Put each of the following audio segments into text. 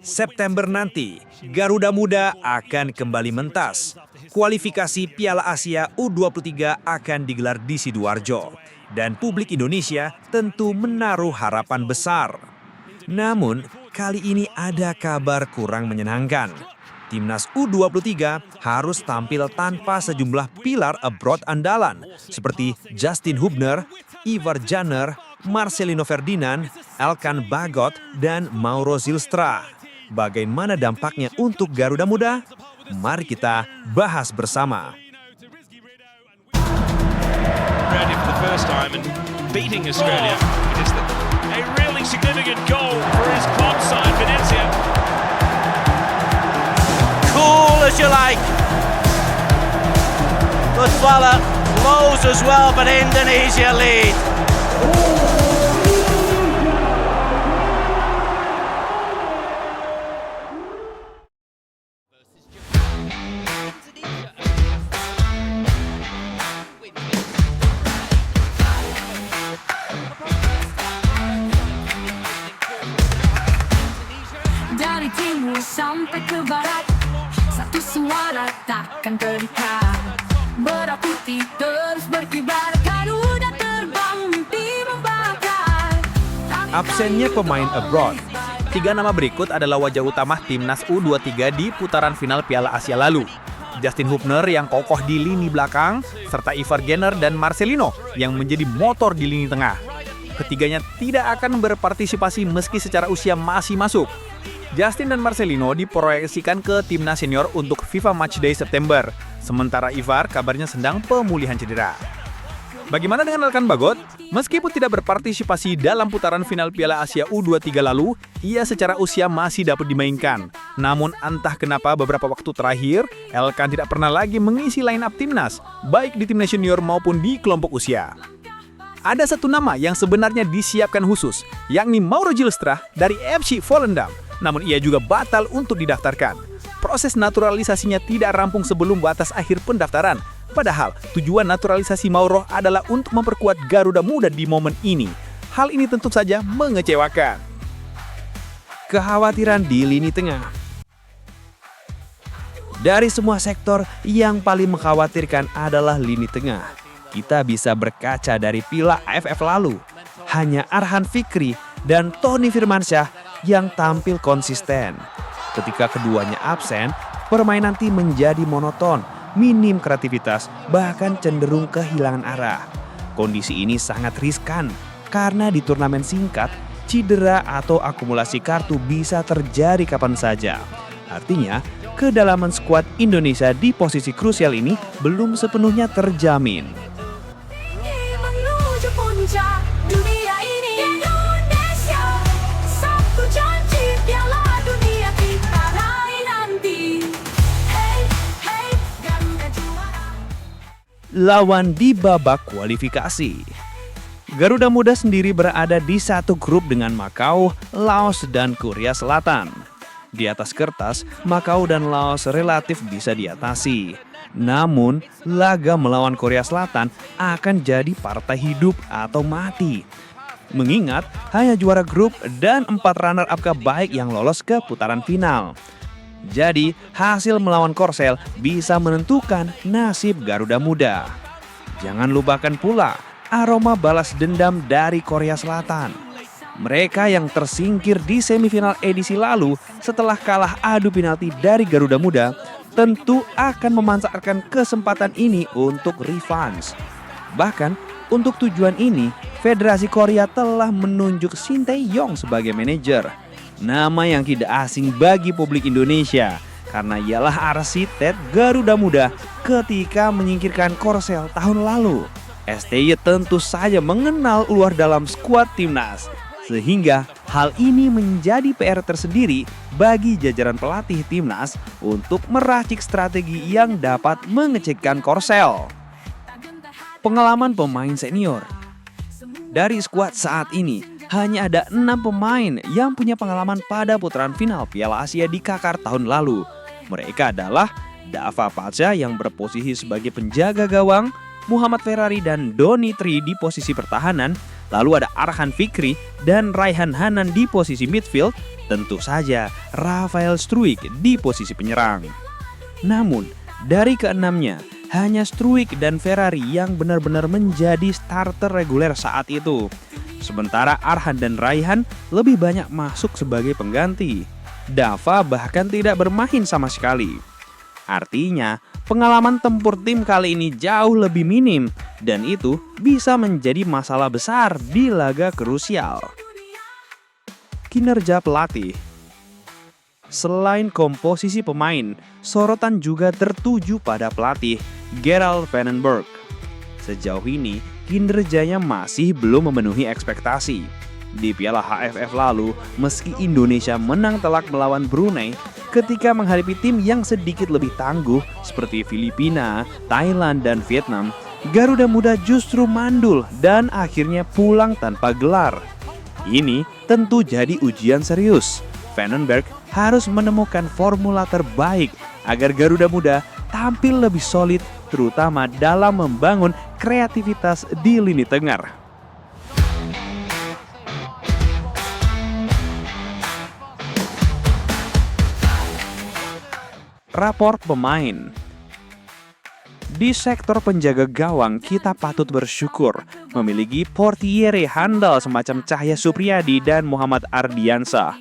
September nanti, Garuda Muda akan kembali mentas. Kualifikasi Piala Asia U23 akan digelar di Sidoarjo. Dan publik Indonesia tentu menaruh harapan besar. Namun, kali ini ada kabar kurang menyenangkan. Timnas U23 harus tampil tanpa sejumlah pilar abroad andalan seperti Justin Hubner, Ivar Janner, Marcelino Ferdinand, Elkan Bagot, dan Mauro Zylstra. Bagaimana dampaknya untuk Garuda Muda? Mari kita bahas bersama. Ready for the first time and beating Australia. It is a really significant goal for his club side, Venezia. Cool as you like. Botswana blows as well, but Indonesia lead. Dari timur sampai ke barat, satu suara takkan terikat. Merah putih terus berkibar, Garuda terbang mimpi membakar. Absennya pemain abroad. 3 nama berikut adalah wajah utama timnas U23 di putaran final Piala Asia lalu. Justin Hubner yang kokoh di lini belakang, serta Ivar Janner dan Marcelino yang menjadi motor di lini tengah. Ketiganya tidak akan berpartisipasi meski secara usia masih masuk. Justin dan Marcelino diproyeksikan ke timnas senior untuk FIFA Matchday September, sementara Ivar kabarnya sedang pemulihan cedera. Bagaimana dengan Elkan Bagot? Meskipun tidak berpartisipasi dalam putaran final Piala Asia U23 lalu, ia secara usia masih dapat dimainkan. Namun entah kenapa beberapa waktu terakhir, Elkan tidak pernah lagi mengisi line up timnas, baik di timnas senior maupun di kelompok usia. Ada satu nama yang sebenarnya disiapkan khusus, yakni Mauro Zylstra dari FC Volendam. Namun ia juga batal untuk didaftarkan. Proses naturalisasinya tidak rampung sebelum batas akhir pendaftaran. Padahal tujuan naturalisasi Mauro adalah untuk memperkuat Garuda Muda di momen ini. Hal ini tentu saja mengecewakan. Kekhawatiran di lini tengah. Dari semua sektor, yang paling mengkhawatirkan adalah lini tengah. Kita bisa berkaca dari Piala AFF lalu. Hanya Arhan Fikri dan Tony Firmansyah yang tampil konsisten. Ketika keduanya absen, permainan tim menjadi monoton, minim kreativitas, bahkan cenderung kehilangan arah. Kondisi ini sangat riskan karena di turnamen singkat, cedera atau akumulasi kartu bisa terjadi kapan saja. Artinya, kedalaman skuad Indonesia di posisi krusial ini belum sepenuhnya terjamin. Menuju puncak dunia ini, Indonesia, satu janji Piala Dunia kita raih nanti. Hey, hey, Garuda juara. Lawan di babak kualifikasi. Garuda Muda sendiri berada di satu grup dengan Makau, Laos, dan Korea Selatan. Di atas kertas, Makau dan Laos relatif bisa diatasi. Namun, laga melawan Korea Selatan akan jadi partai hidup atau mati. Mengingat hanya juara grup dan 4 runner-up baik yang lolos ke putaran final. Jadi, hasil melawan Korsel bisa menentukan nasib Garuda Muda. Jangan lupakan pula aroma balas dendam dari Korea Selatan. Mereka yang tersingkir di semifinal edisi lalu setelah kalah adu penalti dari Garuda Muda tentu akan memanfaatkan kesempatan ini untuk revanche. Bahkan untuk tujuan ini, Federasi Korea telah menunjuk Shin Tae-yong sebagai manajer. Nama yang tidak asing bagi publik Indonesia karena ialah arsitek Garuda Muda ketika menyingkirkan Korsel tahun lalu. STY tentu saja mengenal luar dalam skuad timnas. Sehingga hal ini menjadi PR tersendiri bagi jajaran pelatih timnas untuk meracik strategi yang dapat mengecekkan Korsel. Pengalaman pemain senior. Dari skuad saat ini, hanya ada 6 pemain yang punya pengalaman pada putaran final Piala Asia di Qatar tahun lalu. Mereka adalah Dava Pacha yang berposisi sebagai penjaga gawang, Muhammad Ferrari dan Doni Tri di posisi pertahanan, Lalu ada Arhan Fikri dan Raihan Hanan di posisi midfield, tentu saja Rafael Struijk di posisi penyerang. Namun, dari keenamnya, hanya Struijk dan Ferrari yang benar-benar menjadi starter reguler saat itu. Sementara Arhan dan Raihan lebih banyak masuk sebagai pengganti. Dava bahkan tidak bermain sama sekali. Artinya, pengalaman tempur tim kali ini jauh lebih minim dan itu bisa menjadi masalah besar di laga krusial. Kinerja pelatih. Selain komposisi pemain, sorotan juga tertuju pada pelatih Gerald van den Berg. Sejauh ini, kinerjanya masih belum memenuhi ekspektasi. Di Piala AFF lalu, meski Indonesia menang telak melawan Brunei, ketika menghadapi tim yang sedikit lebih tangguh seperti Filipina, Thailand, dan Vietnam, Garuda Muda justru mandul dan akhirnya pulang tanpa gelar. Ini tentu jadi ujian serius. Van den Berg harus menemukan formula terbaik agar Garuda Muda tampil lebih solid, terutama dalam membangun kreativitas di lini tengah. Rapor pemain. Di sektor penjaga gawang, kita patut bersyukur memiliki portiere handal semacam Cahya Supriyadi dan Muhammad Ardiansah.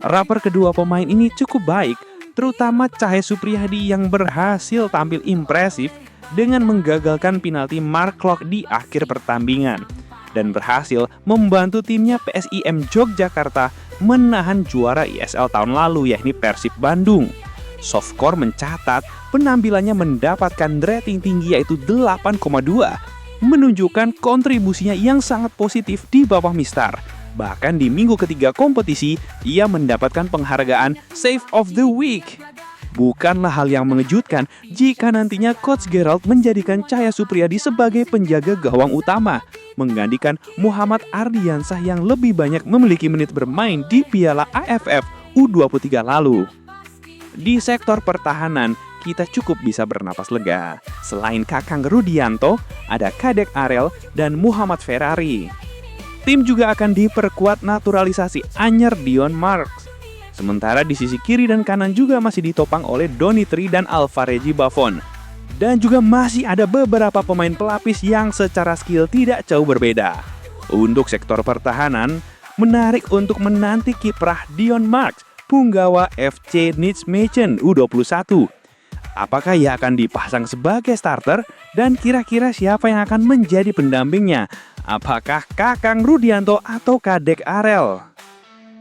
Rapor kedua pemain ini cukup baik, terutama Cahya Supriyadi yang berhasil tampil impresif dengan menggagalkan penalti Mark Klok di akhir pertandingan dan berhasil membantu timnya PSIM Yogyakarta menahan juara ISL tahun lalu yakni Persib Bandung. Softcore mencatat penampilannya mendapatkan rating tinggi yaitu 8,2, menunjukkan kontribusinya yang sangat positif di bawah Mistar. Bahkan di minggu ketiga kompetisi, ia mendapatkan penghargaan Save of the Week. Bukanlah hal yang mengejutkan jika nantinya Coach Gerald menjadikan Cahya Supriyadi sebagai penjaga gawang utama, menggantikan Muhammad Ardiansah yang lebih banyak memiliki menit bermain di Piala AFF U23 lalu. Di sektor pertahanan, kita cukup bisa bernapas lega. Selain Kakang Rudianto, ada Kadek Arel dan Muhammad Ferrari. Tim juga akan diperkuat naturalisasi anyar Dion Marks. Sementara di sisi kiri dan kanan juga masih ditopang oleh Donitri dan Alvarezi Buffon. Dan juga masih ada beberapa pemain pelapis yang secara skill tidak jauh berbeda. Untuk sektor pertahanan, menarik untuk menanti kiprah Dion Marks, punggawa FC Nijmegen U21. Apakah ia akan dipasang sebagai starter dan kira-kira siapa yang akan menjadi pendampingnya? Apakah Kakang Rudianto atau Kadek Arel?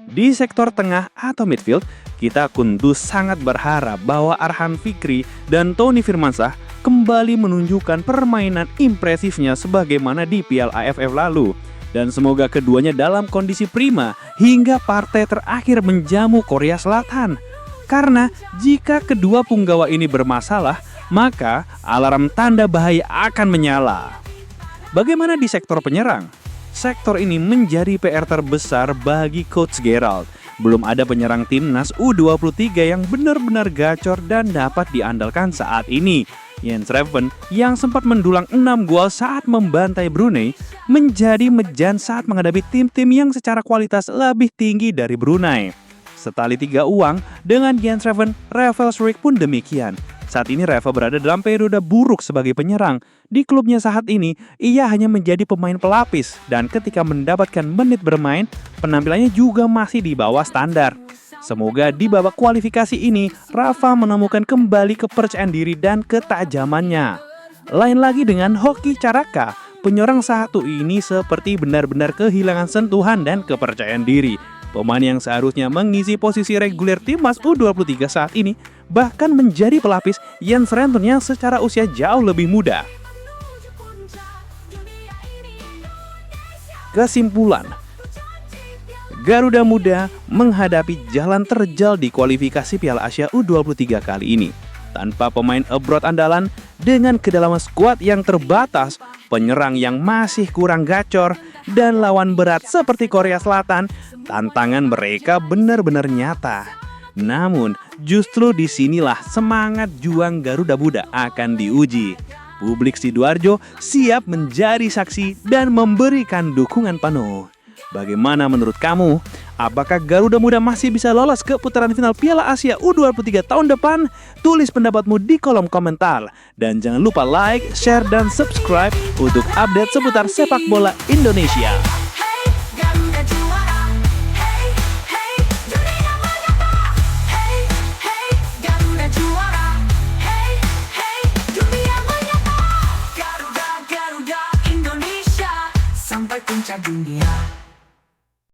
Di sektor tengah atau midfield, kita tentu sangat berharap bahwa Arhan Fikri dan Tony Firmansyah kembali menunjukkan permainan impresifnya sebagaimana di Piala AFF lalu. Dan semoga keduanya dalam kondisi prima hingga partai terakhir menjamu Korea Selatan. Karena jika kedua punggawa ini bermasalah, maka alarm tanda bahaya akan menyala. Bagaimana di sektor penyerang? Sektor ini menjadi PR terbesar bagi Coach Gerald. Belum ada penyerang timnas U23 yang benar-benar gacor dan dapat diandalkan saat ini. Jens Reven yang sempat mendulang 6 gol saat membantai Brunei menjadi mejan saat menghadapi tim-tim yang secara kualitas lebih tinggi dari Brunei. Setali tiga uang dengan Jens Reven, Rafael Struijk pun demikian. Saat ini Reva berada dalam periode buruk sebagai penyerang. Di klubnya saat ini, ia hanya menjadi pemain pelapis dan ketika mendapatkan menit bermain, penampilannya juga masih di bawah standar. Semoga di babak kualifikasi ini, Rafa menemukan kembali kepercayaan diri dan ketajamannya. Lain lagi dengan Hoki Caraka, penyerang satu ini seperti benar-benar kehilangan sentuhan dan kepercayaan diri. Pemain yang seharusnya mengisi posisi reguler timnas U23 saat ini, bahkan menjadi pelapis Jens Renton yang secara usia jauh lebih muda. Kesimpulan, Garuda Muda menghadapi jalan terjal di kualifikasi Piala Asia U23 kali ini. Tanpa pemain abroad andalan, dengan kedalaman skuad yang terbatas, penyerang yang masih kurang gacor, dan lawan berat seperti Korea Selatan, tantangan mereka benar-benar nyata. Namun, justru disinilah semangat juang Garuda Muda akan diuji. Publik Sidoarjo siap menjadi saksi dan memberikan dukungan penuh. Bagaimana menurut kamu? Apakah Garuda Muda masih bisa lolos ke putaran final Piala Asia U23 tahun depan? Tulis pendapatmu di kolom komentar. Dan jangan lupa like, share, dan subscribe untuk update seputar sepak bola Indonesia. Hey, Garuda juara. Hey, hey, dunia menyapa. Hey, hey, Garuda juara. Hey, hey, dunia menyapa. Garuda, Garuda Indonesia sampai puncak dunia.